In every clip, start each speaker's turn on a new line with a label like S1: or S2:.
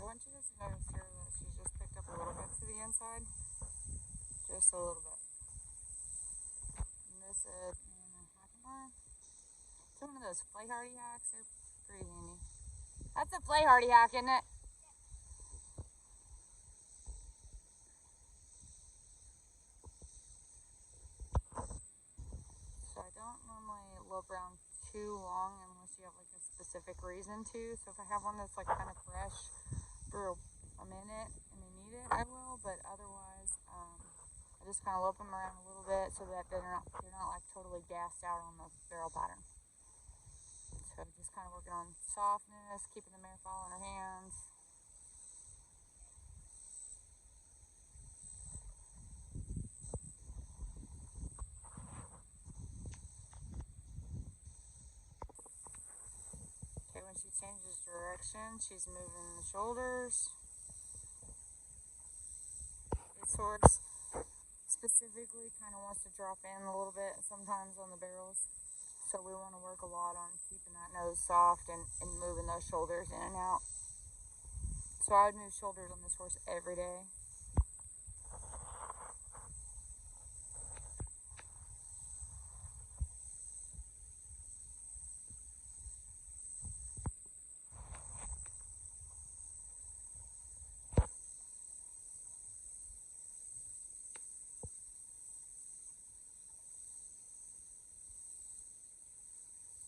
S1: want you guys to notice here that she's just picked up a little bit to the inside. Just a little bit. And this is in a hacking line. It's one of those flay hardy hacks. They're pretty handy. That's a flay hardy hack, isn't it? So I don't normally lope around too long unless you have like a specific reason to. So if I have one that's like kind of fresh for a minute and they need it, I will. But otherwise, I just kind of lope them around a little bit so that they're not like totally gassed out on the barrel pattern. So just kind of working on softness, keeping the mare foul in her hands. Okay, when she changes direction, she's moving the shoulders. This horse specifically kind of wants to drop in a little bit sometimes on the barrels. So we want to work a lot on keeping that nose soft and moving those shoulders in and out. So I would move shoulders on this horse every day.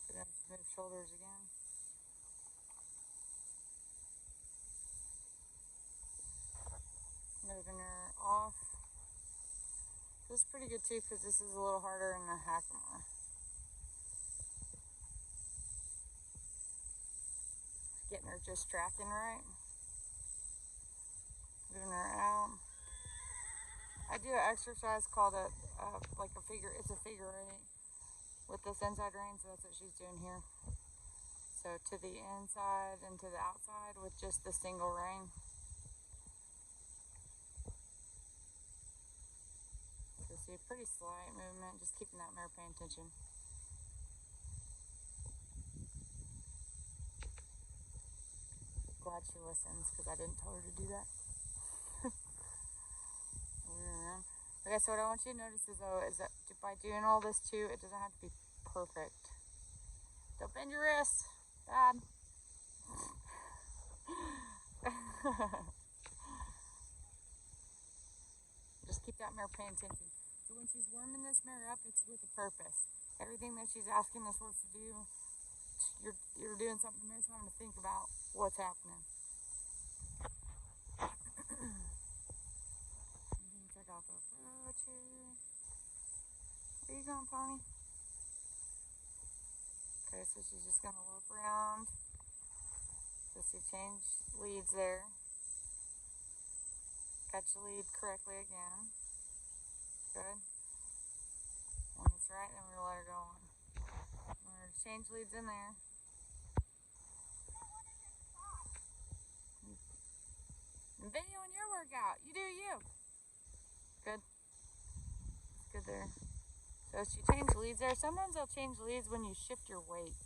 S1: So then move shoulders again. Moving her off. This is pretty good too because this is a little harder in the hackamore. Getting her just tracking right. Moving her out. I do an exercise called like a figure. It's a figure eight with this inside rein, so that's what she's doing here. So to the inside and to the outside with just the single rein. So see a pretty slight movement, just keeping that mare paying attention. Glad she listens because I didn't tell her to do that. Okay, so what I want you to notice is though is that by doing all this too, it doesn't have to be perfect. Don't bend your wrist. Bad. Just keep that mare paying attention. So when she's warming this mare up, it's with a purpose. Everything that she's asking this horse to do, you're doing something the mare's having to think about what's happening. Check out the approach here. Where you going, pony? Okay, so she's just gonna loop around. So she changed leads there. Catch the lead correctly again. Good. When it's right, then we'll let her go on. We're gonna change leads in there. I'm videoing your workout. You do you. Good. It's good there. So she changed leads there. Sometimes they'll change leads when you shift your weight.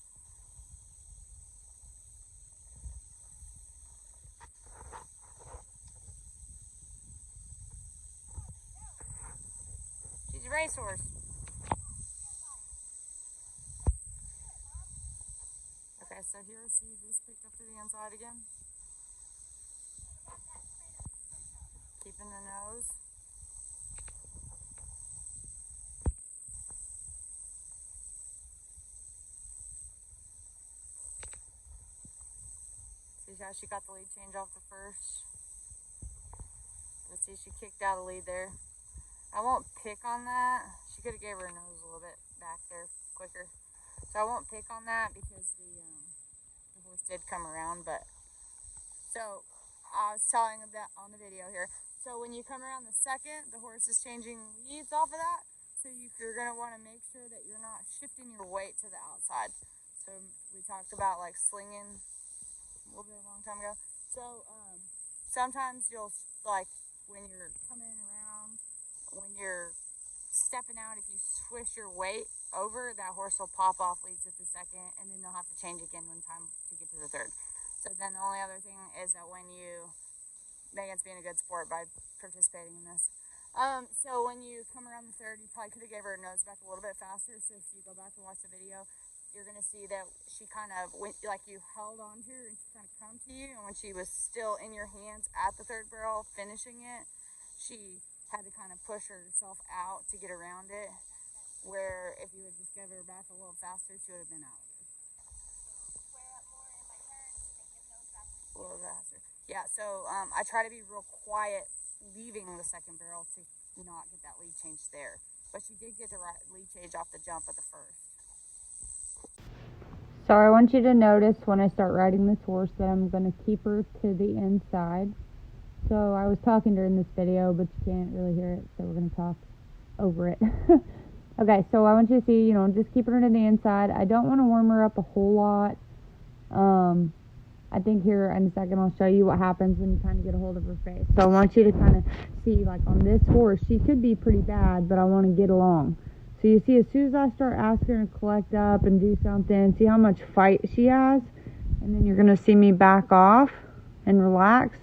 S1: She's a racehorse. Okay, so here she just picked up to the inside again. Keeping the nose. See how she got the lead change off the first? Let's see, she kicked out a lead there. I won't pick on that. She could have gave her nose a little bit back there quicker. So I won't pick on that because the horse did come around. But so I was telling that on the video here. So when you come around the second, the horse is changing leads off of that. So you're going to want to make sure that you're not shifting your weight to the outside. So we talked about like slinging a little bit a long time ago. So sometimes you'll like when you're coming around, when you're stepping out, if you swish your weight over, that horse will pop off leads at the second, and then they'll have to change again one time to get to the third. So then the only other thing is that when Megan's being a good sport by participating in this. So when you come around the third, you probably could have gave her a nose back a little bit faster. So if you go back and watch the video, you're going to see that she kind of went, like you held on to her and she kind of come to you. And when she was still in your hands at the third barrel finishing it, she had to kind of push herself out to get around it. Where if you would just give her back a little faster, she would have been out of it. A little faster. Yeah, so I try to be real quiet leaving the second barrel to not get that lead change there. But she did get the right lead change off the jump of the first. So I want you to notice when I start riding this horse that I'm going to keep her to the inside. So I was talking during this video, but you can't really hear it, so we're going to talk over it. Okay, so I want you to see, just keeping her to the inside. I don't want to warm her up a whole lot. I think here in a second I'll show you what happens when you kind of get a hold of her face. So I want you to kind of see, like on this horse, she could be pretty bad, but I want to get along. So you see, as soon as I start asking her to collect up and do something, see how much fight she has, and then you're going to see me back off and relax,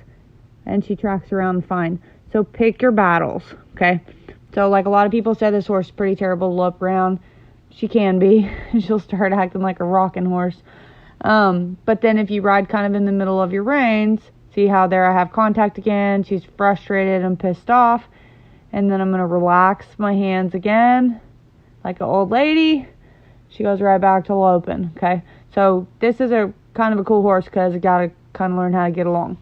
S1: and she tracks around fine. So pick your battles, okay? So like a lot of people say this horse is pretty terrible to lope around. She can be. She'll start acting like a rocking horse. But then if you ride kind of in the middle of your reins, see how there I have contact again. She's frustrated and pissed off. And then I'm going to relax my hands again like an old lady. She goes right back to loping, okay? So this is a kind of a cool horse because you got to kind of learn how to get along.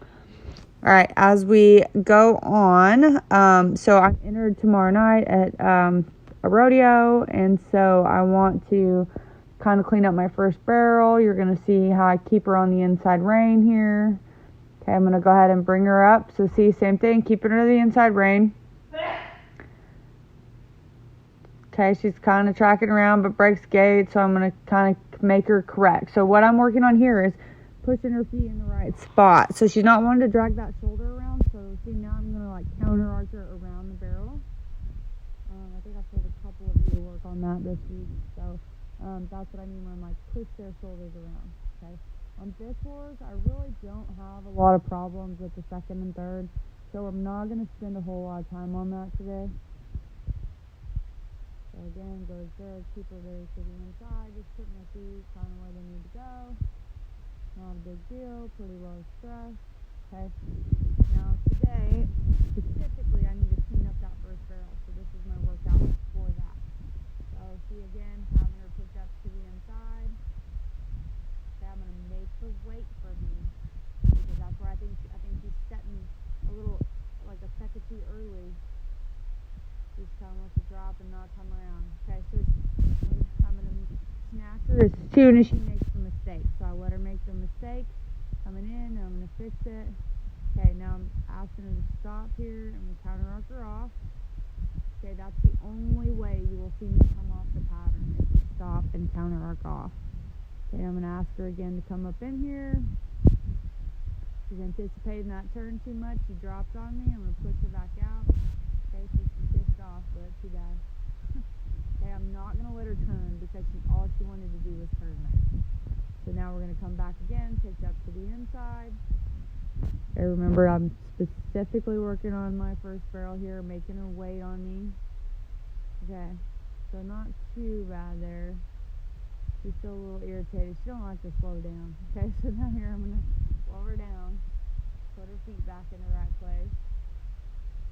S1: All right, as we go on, so I'm entered tomorrow night at a rodeo, and so I want to kind of clean up my first barrel. You're going to see how I keep her on the inside rein here. Okay, I'm going to go ahead and bring her up. So see, same thing, keeping her to the inside rein. Okay, she's kind of tracking around but breaks gait, so I'm going to kind of make her correct. So what I'm working on here is pushing her feet in the right spot. So she's not wanting to drag that shoulder around. So see, now I'm going to like counter arch her around the barrel. I think I've told a couple of you to work on that this week. So that's what I mean when I'm like push their shoulders around. Okay. On this horse, I really don't have a lot of problems with the second and third. So I'm not going to spend a whole lot of time on that today. So again, goes good. Keep her very to the inside. Just put my feet kind of where they need to go. Not a big deal, pretty low stress. Okay. Now today, specifically, I need to clean up that first barrel. So this is my workout for that. So see again, having her picked up to the inside. Okay, I'm gonna make her wait for me because that's where I think she's setting a little like a second too early. She's kind of wants to drop and not come around. Okay, so I'm gonna snatch her as soon as she makes the mistake. So I let her make the mistake coming in, and I'm going to fix it. Okay, now I'm asking her to stop here, and we counter arc her off. Okay, that's the only way you will see me come off the pattern is to stop and counter arc off. Okay, I'm going to ask her again to come up in here. She's anticipating that turn too much. She dropped on me. I'm going to push her back out. Okay, so she's pissed off, but too bad. Okay, I'm not going to let her turn because all she wanted to do was turn there. So now we're going to come back again, picked up to the inside. Okay, remember I'm specifically working on my first barrel here, making her wait on me. Okay, so not too bad there. She's still a little irritated. She don't like to slow down. Okay, so now here I'm going to slow her down, put her feet back in the right place.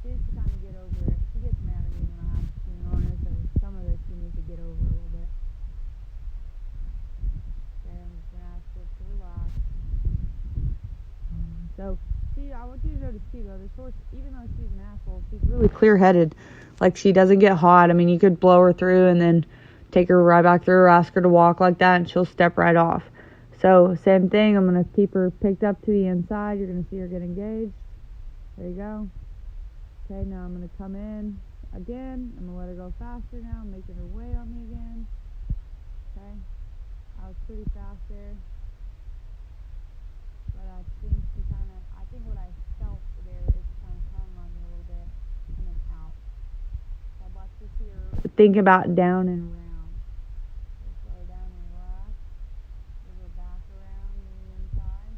S1: She needs to kind of get over it. She gets mad at me when I have to swing on her, so some of this she needs to get over a little bit. Okay, I'm just going to ask her to relax. So, see, I want you to notice too, though, this horse, even though she's an asshole, she's really clear-headed. Like, she doesn't get hot. I mean, you could blow her through and then take her right back through, ask her to walk like that, and she'll step right off. So, same thing. I'm going to keep her picked up to the inside. You're going to see her get engaged. There you go. Okay, now I'm going to come in again. I'm going to let her go faster now. I'm making her wait on me again. Okay. I was pretty fast there. But I think what I felt there is kind of hung on me a little bit and then out. So I'd like to see her think about down and around. So slow down and relax. Move her back around the inside.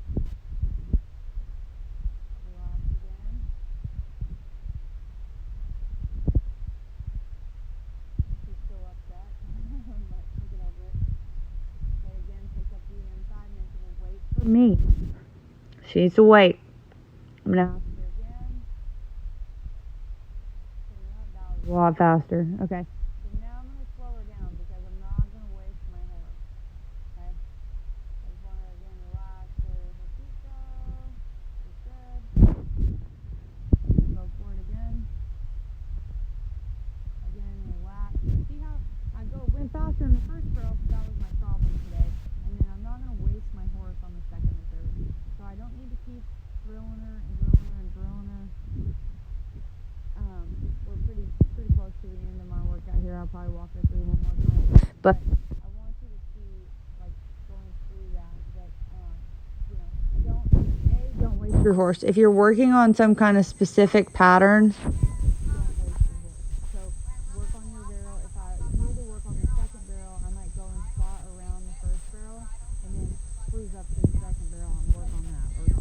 S1: me. She needs to wait. I'm gonna ask her again. That was a lot faster. Okay. So now I'm gonna slow her down because I'm not gonna waste my horse. Okay. I just want her again relax. Where her feet go. She's good. Go for it again. Again, relax. See how I went faster in the first barrel, so that was my problem today. And then I'm not gonna waste my horse on the second and third. So I don't need to keep drilling her and drilling her and drilling her. We're pretty close to the end of my workout here. I'll probably walk her through one more time. But I want you to see, like, going through that, don't waste your horse. If you're working on some kind of specific pattern, don't waste your horse. So work on your barrel. If I need to work on the second barrel, I might go and trot around the first barrel and then cruise up to the second barrel and work on that. Or,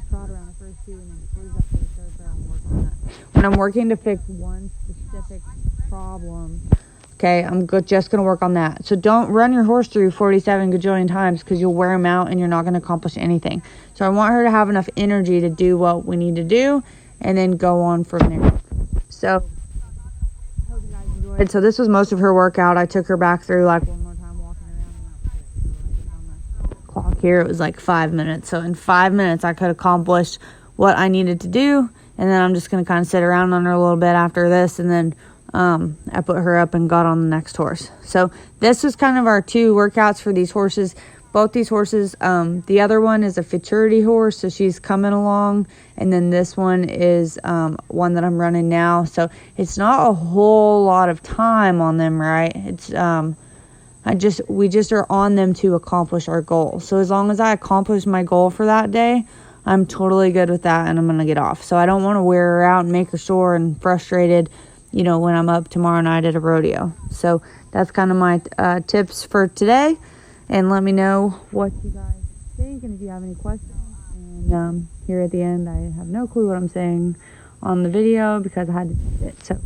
S1: trot around the first two and then cruise up to the third barrel and work on that. When I'm working to fix one specific problem, okay, I'm just going to work on that. So don't run your horse through 47 gajillion times because you'll wear him out and you're not going to accomplish anything. So I want her to have enough energy to do what we need to do and then go on from there. So I hope you guys enjoyed. So this was most of her workout. I took her back through like one more time walking around and that was it. So on the clock here, it was like 5 minutes. So in 5 minutes, I could accomplish what I needed to do. And then I'm just going to kind of sit around on her a little bit after this. And then I put her up and got on the next horse. So this was kind of our 2 workouts for these horses. Both these horses, the other one is a futurity horse, so she's coming along. And then this one is one that I'm running now. So it's not a whole lot of time on them, right? It's we just are on them to accomplish our goal. So as long as I accomplish my goal for that day, I'm totally good with that and I'm going to get off. So I don't want to wear her out and make her sore and frustrated, when I'm up tomorrow night at a rodeo. So that's kind of my tips for today. And let me know what you guys think and if you have any questions. And here at the end, I have no clue what I'm saying on the video because I had to do it. So